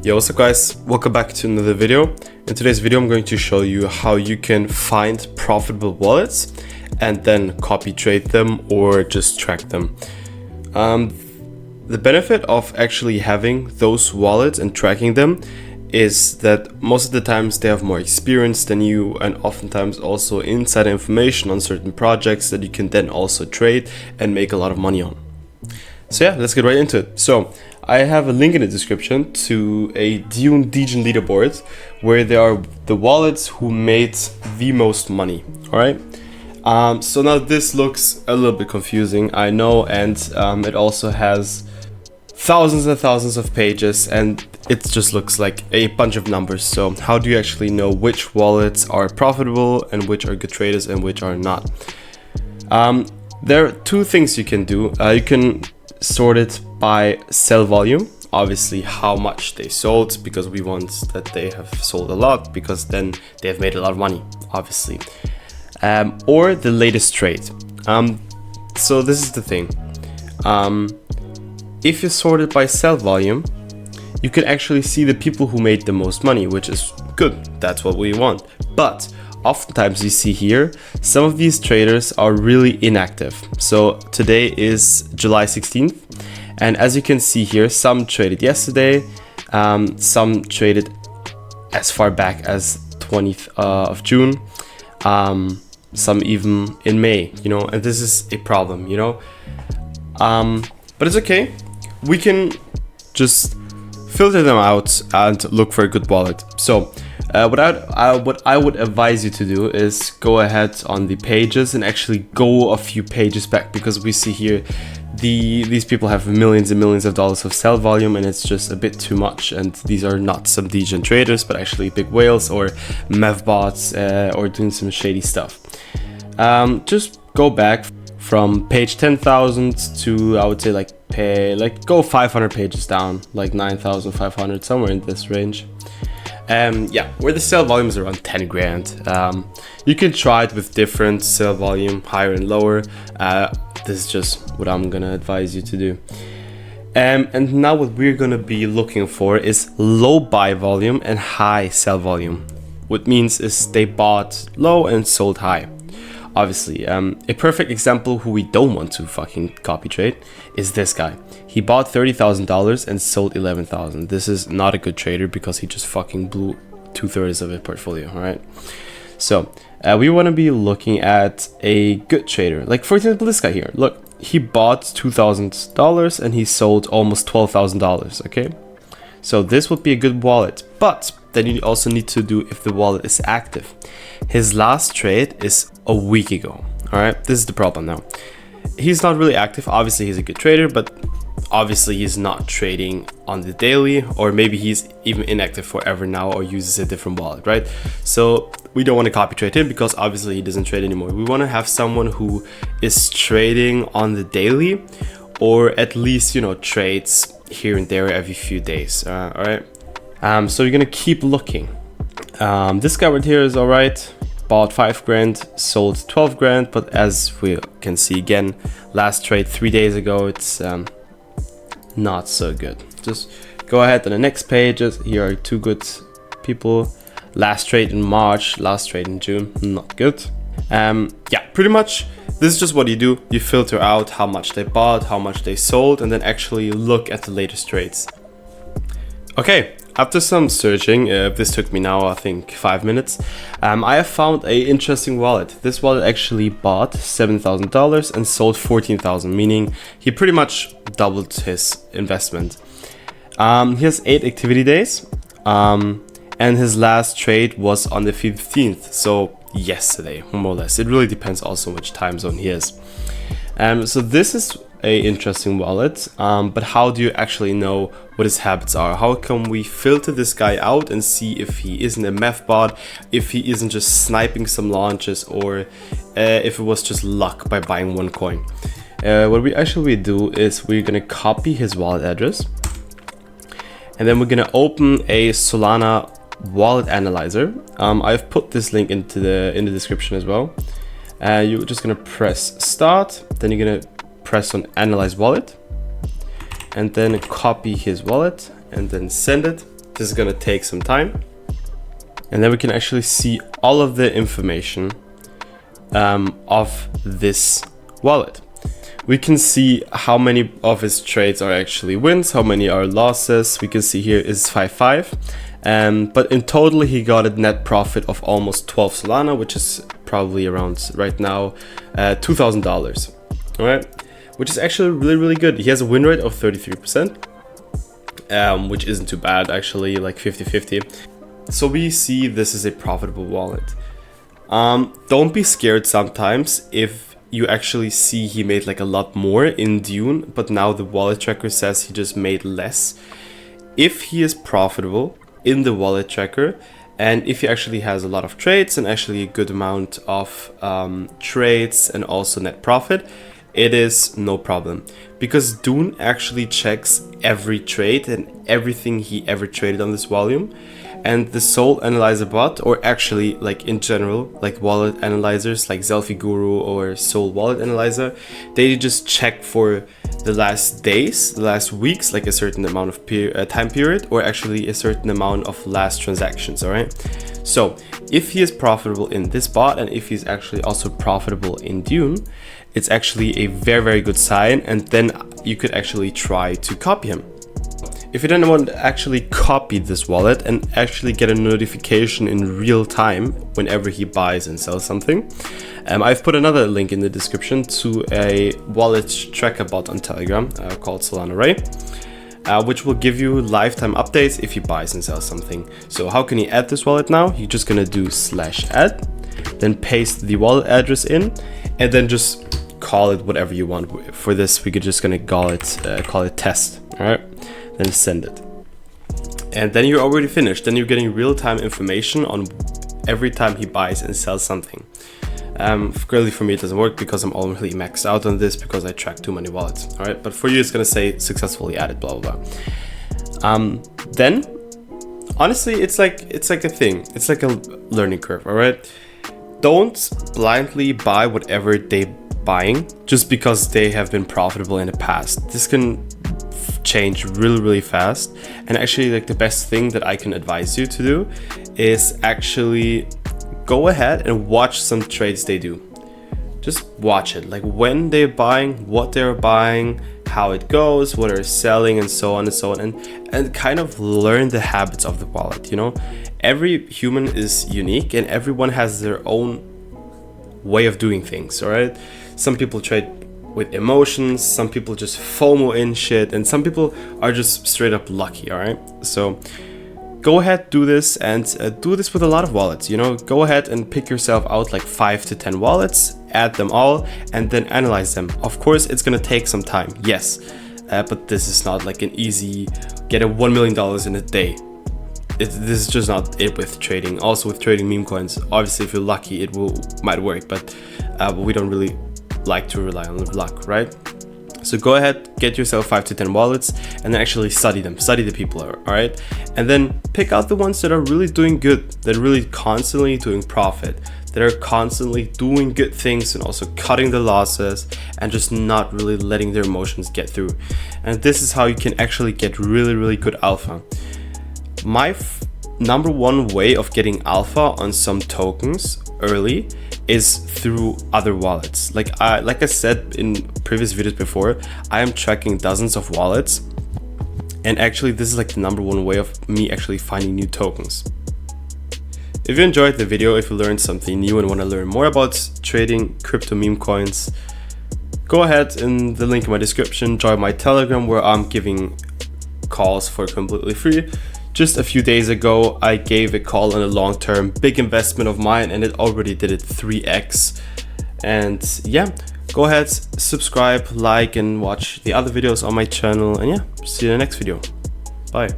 Yo, what's up guys, welcome back to another video. In today's video I'm going to show you how you can find profitable wallets and then copy trade them or just track them. The benefit of actually having those wallets and tracking them is that most of the times they have more experience than you, and oftentimes also insider information on certain projects that you can then also trade and make a lot of money on. So yeah, let's get right into it. So I have a link in the description to a Dune Degen leaderboard where there are the wallets who made the most money. All right. So now this looks a little bit confusing, I know, and it also has thousands and thousands of pages, and it just looks like a bunch of numbers. So how do you actually know which wallets are profitable and which are good traders and which are not? There are two things you can do. You can sort it by sell volume, obviously how much they sold, because we want that they have sold a lot, because then they have made a lot of money, obviously. Or the latest trade. So this is the thing. If you sort it by sell volume, you can actually see the people who made the most money, which is good. That's what we want. But oftentimes you see here, some of these traders are really inactive. So today is July 16th. And as you can see here, some traded yesterday, some traded as far back as 20th of June, some even in May, you know, and this is a problem, you know. But it's okay. We can just filter them out and look for a good wallet. So what I would advise you to do is go ahead on the pages and actually go a few pages back, because we see here these people have millions and millions of dollars of sell volume, and it's just a bit too much. And these are not some degen traders, but actually big whales or mev bots or doing some shady stuff. Just go back from page 10,000 to, I would say, go 500 pages down, like 9,500, somewhere in this range. Yeah, where the sell volume is around 10 grand. You can try it with different sell volume, higher and lower. This is just what I'm gonna advise you to do. And now what we're gonna be looking for is low buy volume and high sell volume. What means is they bought low and sold high. Obviously, a perfect example who we don't want to fucking copy trade is this guy. He bought $30,000 and sold 11,000. This is not a good trader because he just fucking blew 2/3 of his portfolio, all right? So we want to be looking at a good trader. Like, for example, this guy here. Look, he bought $2,000 and he sold almost $12,000, okay? So this would be a good wallet, but then you also need to do if the wallet is active. His last trade is a week ago, all right? This is the problem now. He's not really active. Obviously, he's a good trader, but obviously he's not trading on the daily, or maybe he's even inactive forever now or uses a different wallet, right? So we don't want to copy trade him because obviously he doesn't trade anymore. We want to have someone who is trading on the daily, or at least, you know, trades here and there every few days, all right? So you're gonna keep looking. This guy right here is all right. Bought 5 grand, sold 12 grand, but as we can see again, last trade 3 days ago, it's not so good. Just go ahead on the next pages. Here are two good people. Last trade in March, last trade in June, not good. Yeah, pretty much this is just what you do. You filter out how much they bought, how much they sold, and then actually look at the latest trades. Okay, after some searching, this took me now I think 5 minutes, I have found a interesting wallet. This wallet actually bought $7,000 and sold $14,000, meaning he pretty much doubled his investment. He has 8 activity days, and his last trade was on the 15th, so yesterday, more or less. It really depends also which time zone he is. So this is a interesting wallet, but how do you actually know what his habits are? How can we filter this guy out and see if he isn't a meth bot, if he isn't just sniping some launches, or if it was just luck by buying one coin? What we actually do is we're gonna copy his wallet address, and then we're gonna open a Solana wallet analyzer. I've put this link into the description as well. You're just gonna press start, then you're gonna press on analyze wallet, and then copy his wallet and then send it. This is gonna take some time. And then we can actually see all of the information of this wallet. We can see how many of his trades are actually wins, how many are losses. We can see here is 5.5. But in total, he got a net profit of almost 12 Solana, which is probably around right now $2,000. All right, which is actually really, really good. He has a win rate of 33%, which isn't too bad, actually, like 50-50. So we see this is a profitable wallet. Don't be scared sometimes if you actually see he made like a lot more in Dune, but now the wallet tracker says he just made less. If he is profitable in the wallet tracker, and if he actually has a lot of trades and actually a good amount of trades and also net profit, it is no problem, because Dune actually checks every trade and everything he ever traded on this volume. And the Sol Analyzer bot, or actually like in general, like wallet analyzers like Zelfie Guru or Sol Wallet Analyzer, they just check for the last days, the last weeks, like a certain amount of time period, or actually a certain amount of last transactions. All right. So if he is profitable in this bot, and if he's actually also profitable in Dune, it's actually a very, very good sign. And then you could actually try to copy him. If you then want to actually copy this wallet and actually get a notification in real time whenever he buys and sells something, I've put another link in the description to a wallet tracker bot on Telegram called Solana Ray, which will give you lifetime updates if he buys and sells something. So how can you add this wallet now? You're just gonna do /add, then paste the wallet address in, and then just call it whatever you want. For this, we could just gonna call it test. All right. Then send it. And then you're already finished. Then you're getting real-time information on every time he buys and sells something. Currently for me it doesn't work because I'm already maxed out on this because I track too many wallets. All right, but for you it's gonna say successfully added, blah blah blah. Then honestly it's like a thing. It's like a learning curve. All right, don't blindly buy whatever they're buying just because they have been profitable in the past. This can change really, really fast. And actually, like, the best thing that I can advise you to do is actually go ahead and watch some trades they do. Just watch it, like when they're buying, what they're buying, how it goes, what they're selling, and so on and so on, and kind of learn the habits of the wallet. You know, every human is unique and everyone has their own way of doing things. All right, some people trade with emotions, some people just FOMO in shit, and some people are just straight up lucky. All right, so go ahead, do this, and do this with a lot of wallets. You know, go ahead and pick yourself out like 5 to 10 wallets, add them all, and then analyze them. Of course, it's gonna take some time, yes, but this is not like an easy get a $1 million in a day. This is just not it with trading. Also with trading meme coins, obviously if you're lucky it might work, but we don't really like to rely on luck, right? So go ahead, get yourself 5 to 10 wallets and then actually study them, study the people, all right? And then pick out the ones that are really doing good, that are really constantly doing profit, that are constantly doing good things and also cutting the losses and just not really letting their emotions get through. And this is how you can actually get really, really good alpha. My number one way of getting alpha on some tokens early is through other wallets. Like I said in previous videos before, I am tracking dozens of wallets, and actually this is like the number one way of me actually finding new tokens. If you enjoyed the video, if you learned something new and want to learn more about trading crypto meme coins, go ahead in the link in my description, join my Telegram where I'm giving calls for completely free. Just a few days ago, I gave a call on a long-term big investment of mine and it already did it 3x. And yeah, go ahead, subscribe, like, and watch the other videos on my channel. And yeah, see you in the next video. Bye.